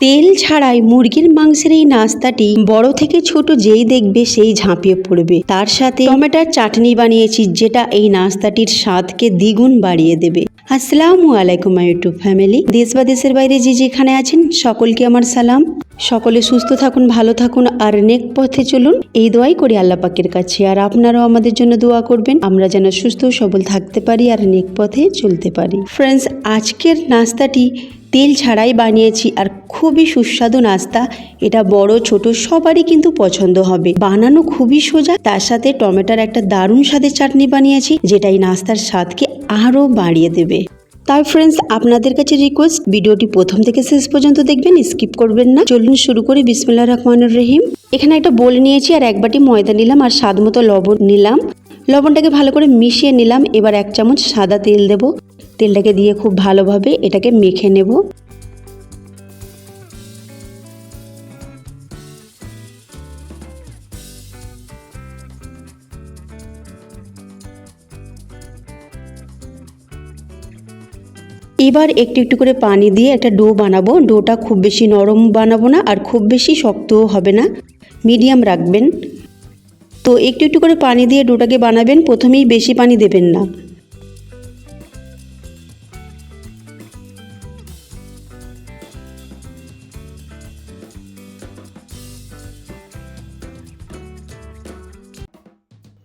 তেল ছাড়াই মুরগির মাংসের এই নাস্তাটি বড় থেকে ছোট যেই দেখবে সেই ঝাঁপিয়ে পড়বে। তার সাথে টমেটোর চাটনি বানিয়েছি, যেটা এই নাস্তাটির স্বাদকে দ্বিগুণ বাড়িয়ে দেবে। আসসালামু আলাইকুম মাই ইউটিউব ফ্যামিলি। দেশ বা দেশের বাইরে যে যেখানে আছেন সকলকে আমার সালাম। সকলে সুস্থ থাকুন, ভালো থাকুন আর নেক পথে চলুন, এই দোয়াই করি আল্লাহ পাকের কাছে। আর আপনারাও আমাদের জন্য দোয়া করবেন, আমরা যেন সুস্থ সবল থাকতে পারি আর নেক পথে চলতে পারি। ফ্রেন্ডস, আজকের নাস্তাটি তেল ছাড়াই বানিয়েছি আর খুবই সুস্বাদু নাস্তা। এটা বড় ছোট সবারই কিন্তু পছন্দ হবে। বানানো খুবই সোজা, তার সাথে টমেটোর একটা দারুণ স্বাদের চাটনি বানিয়েছি, যেটা এই নাস্তার স্বাদকে আরও বাড়িয়ে দেবে। তাই ফ্রেন্ডস, আপনাদের কাছে রিকোয়েস্ট, ভিডিওটি প্রথম থেকে শেষ পর্যন্ত দেখবেন, স্কিপ করবেন না। চলুন শুরু করি। বিসমিল্লাহির রহমানির রহিম। এখানে একটা বোল নিয়েছি আর এক বাটি ময়দা নিলাম আর স্বাদ মতো লবণ নিলাম। লবণটাকে ভালো করে মিশিয়ে নিলাম। এবার 1 চামচ সাদা তেল দেব। তেলটাকে দিয়ে খুব ভালোভাবে এটাকে মেখে নেব। এবার একটু একটু করে পানি দিয়ে একটা ডো বানাবো। ডোটা খুব বেশি নরম বানাবো না আর খুব বেশি শক্তও হবে না, মিডিয়াম রাখবেন। তো একটু একটু করে পানি দিয়ে ডোটাকে বানাবেন, প্রথমেই বেশি পানি দেবেন না।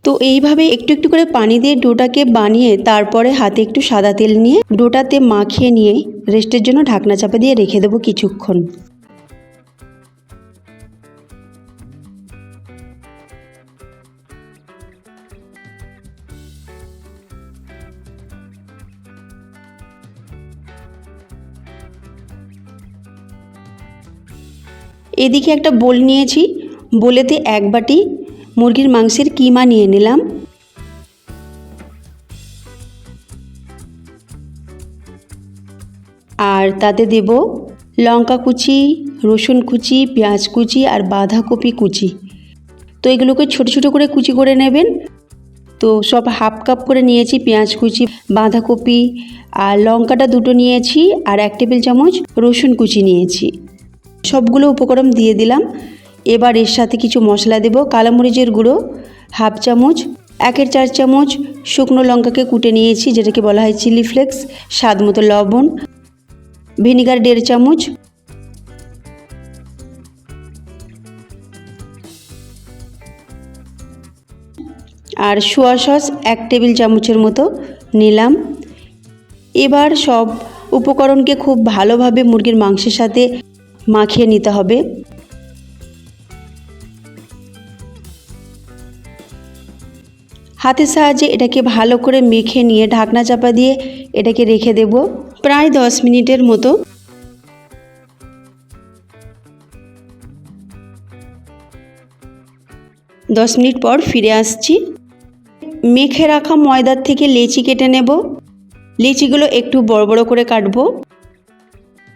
তো এইভাবে একটু একটু করে পানি দিয়ে ডোটাকে বানিয়ে তারপরে হাতে একটু সাদা তেল নিয়ে ডোটাতে মাখিয়ে নিয়ে রেস্টের জন্য ঢাকনা চাপা দিয়ে রেখে দেবো কিছুক্ষণ। এদিকে একটা বোল নিয়েছি, বোলেতে 1 বাটি মুরগির মাংসের কিমা নিয়ে নিলাম। আর তাতে দেব লঙ্কা কুচি, রসুন কুচি, পেঁয়াজ কুচি আর বাঁধাকপি কুচি। তো এগুলোকে ছোট ছোট করে কুচি করে নেবেন। তো সব হাফ কাপ করে নিয়েছি পেঁয়াজ কুচি, বাঁধাকপি আর লঙ্কাটা 2টো নিয়েছি আর 1 টেবিল চামচ রসুন কুচি নিয়েছি। সবগুলো উপকরণ দিয়ে দিলাম। এবার এর সাথে কিছু মশলা দেব। কালো মরিচের গুঁড়ো হাফ চামচ, 1/4 চামচ শুকনো লঙ্কাকে কুটে নিয়েছি, যেটাকে বলা হয় চিলি ফ্লেক্স, স্বাদ মতো লবণ, ভিনিগার 1.5 চামচ, আর সোয়া সস 1 টেবিল চামচের মতো নিলাম। এবার সব উপকরণকে খুব ভালোভাবে মুরগির মাংসের সাথে মাখিয়ে নিতে হবে। হাতের সাহায্যে এটাকে ভালো করে মেখে নিয়ে ঢাকনা চাপা দিয়ে এটাকে রেখে দেব প্রায় 10 মিনিটের মতো। দশ মিনিট পর ফিরে আসছি। মেখে রাখা ময়দার থেকে লেচি কেটে নেব। লেচিগুলো একটু বড় বড় করে কাটবো।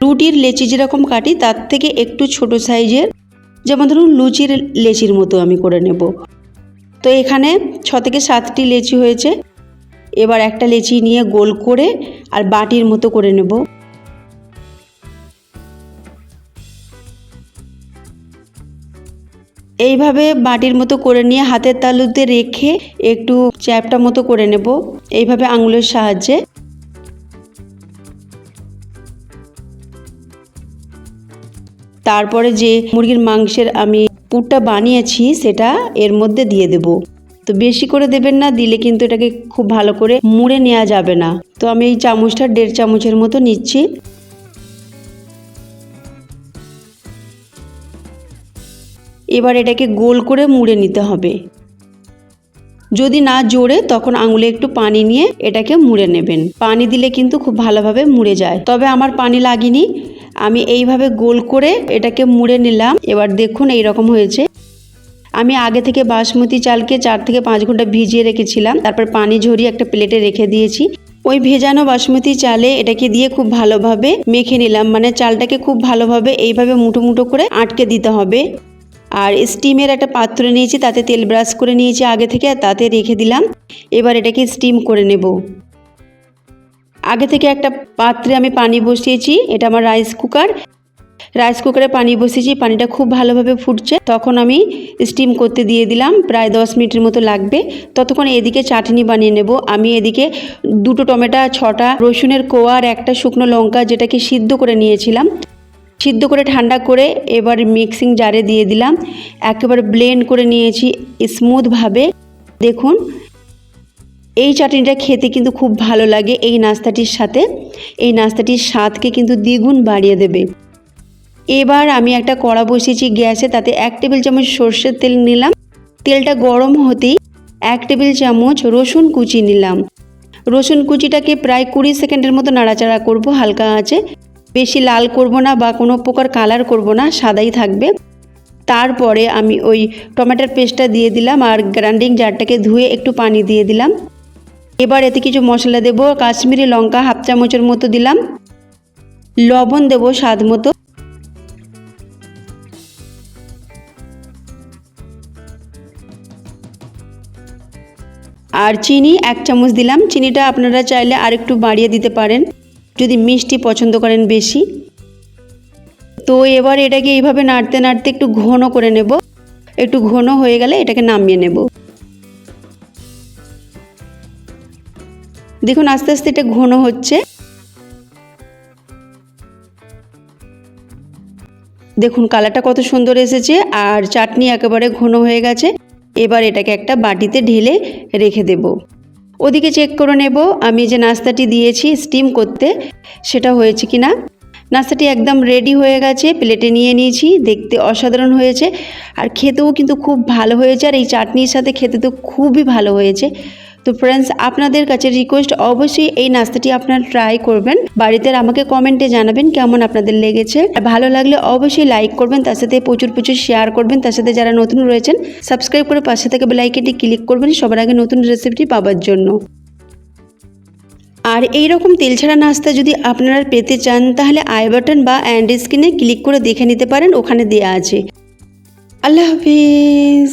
রুটির লেচি যেরকম কাটি তার থেকে একটু ছোট সাইজের, যেমন ধরুন লুচির লেচির মতো আমি করে নেব। তো এখানে 6 থেকে 7টি লেচি হয়েছে। এবার একটা লেচি নিয়ে গোল করে আর বাটির মতো করে নেব। এইভাবে বাটির মতো করে নিয়ে হাতের তালুতে রেখে একটু চ্যাপটা মতো করে নেব, এইভাবে আঙুলের সাহায্যে। তারপরে যে মুরগির মাংসের আমি পুরটা বানিয়েছি সেটা এর মধ্যে দিয়ে দেব। তো বেশি করে দেবেন না, দিলে কিন্তু এটাকে খুব ভালো করে মুড়ে নেওয়া যাবে না। তো আমি এই চামচটা 1.5 চামচের মতো নিচ্ছি। এবার এটাকে গোল করে মুড়ে নিতে হবে। যদি না জোরে তখন আঙুলে একটু পানি নিয়ে এটাকে মুড়ে নেবেন। পানি দিলে কিন্তু খুব ভালোভাবে মুড়ে যায়, তবে আমার পানি লাগেনি। আমি এইভাবে গোল করে এটাকে মুড়ে নিলাম। এবার দেখুন এই রকম হয়েছে। আমি আগে থেকে বাসমতি চালকে 4 থেকে 5 ঘন্টা ভিজিয়ে রেখেছিলাম, তারপর পানি ঝরিয়ে একটা প্লেটে রেখে দিয়েছি। ওই ভেজানো বাসমতি চালে এটাকে দিয়ে খুব ভালোভাবে মেখে নিলাম। মানে চালটাকে খুব ভালোভাবে এইভাবে মুঠো মুঠো করে আটকে দিতে হবে। আর স্টিমের একটা পাত্র নিয়েছি, তাতে তেল ব্রাশ করে নিয়েছি আগে থেকে, আর তাতে রেখে দিলাম। এবার এটাকে স্টিম করে নেব। আগে থেকে একটা পাত্রে আমি পানি বসিয়েছি, এটা আমার রাইস কুকার। রাইস কুকারে পানি বসিয়েছি, পানিটা খুব ভালোভাবে ফুটছে, তখন আমি স্টিম করতে দিয়ে দিলাম। প্রায় 10 মিনিটের মতো লাগবে। ততক্ষণ এদিকে চাটনি বানিয়ে নেব। আমি এদিকে 2টো টমেটো, 6টা রসুনের কোয়া আর 1টা শুকনো লঙ্কা যেটাকে সিদ্ধ করে নিয়েছিলাম, সিদ্ধ করে ঠান্ডা করে এবার মিক্সিং জারে দিয়ে দিলাম। একেবারে ব্লেন্ড করে নিয়েছি স্মুথভাবে। দেখুন এই চাটনিটা খেতে কিন্তু খুব ভালো লাগে এই নাস্তাটির সাথে। এই নাস্তাটির স্বাদকে কিন্তু দ্বিগুণ বাড়িয়ে দেবে। এবার আমি একটা কড়া বসিয়েছি গ্যাসে, তাতে 1 টেবিল চামচ সর্ষের তেল নিলাম। তেলটা গরম হতেই 1 টেবিল চামচ রসুন কুচি নিলাম। রসুন কুচিটাকে প্রায় 20 সেকেন্ডের মতো নাড়াচাড়া করব হালকা আঁচে। বেশি লাল করব না বা কোনো প্রকার কালার করব না, সাদাই থাকবে। তারপরে আমি ওই টমেটোর পেস্টটা দিয়ে দিলাম আর গ্রাইন্ডিং জারটাকে ধুয়ে একটু পানি দিয়ে দিলাম। এবার এতে কিছু মশলা দেব। কাশ্মীরি লঙ্কা 1/2 চামচের মতো দিলাম, লবণ দেব স্বাদ মতো, আর চিনি 1 চামচ দিলাম। চিনিটা আপনারা চাইলে আর একটু বাড়িয়ে দিতে পারেন যদি মিষ্টি পছন্দ করেন বেশি। তো এবার এটাকে এইভাবে নাড়তে নাড়তে একটু ঘন করে নেব। একটু ঘন হয়ে গেলে এটাকে নামিয়ে নেব। দেখুন আস্তে আস্তে এটা ঘন হচ্ছে। দেখুন কালারটা কত সুন্দর এসেছে আর চাটনি একেবারে ঘন হয়ে গেছে। এবার এটাকে একটা বাটিতে ঢেলে রেখে দেব। ওদিকে চেক করে নেব আমি যে নাস্তাটি দিয়েছি স্টিম করতে সেটা হয়েছে কিনা। নাস্তাটি একদম রেডি হয়ে গেছে, প্লেটে নিয়ে নিয়েছি। দেখতে অসাধারণ হয়েছে আর খেতেও কিন্তু খুব ভালো হয়েছে, আর এই চাটনির সাথে খেতে তো খুবই ভালো হয়েছে। তো ফ্রেন্ডস, আপনাদের কাছে রিকোয়েস্ট, অবশ্যই এই নাস্তাটি আপনারা ট্রাই করবেন বাড়িতে, আর আমাকে কমেন্টে জানাবেন কেমন আপনাদের লেগেছে। আর ভালো লাগলে অবশ্যই লাইক করবেন, তার সাথে প্রচুর শেয়ার করবেন। তার সাথে যারা নতুন রয়েছেন সাবস্ক্রাইব করে পাশে থেকে বেল আইকনটি ক্লিক করবেন সবার আগে নতুন রেসিপিটি পাওয়ার জন্য। আর এই রকম তেল ছাড়া নাস্তা যদি আপনারা পেতে চান তাহলে আই বাটন বা এন্ড স্ক্রিনে ক্লিক করে দেখে নিতে পারেন, ওখানে দেয়া আছে। আল্লাহ হাফিজ।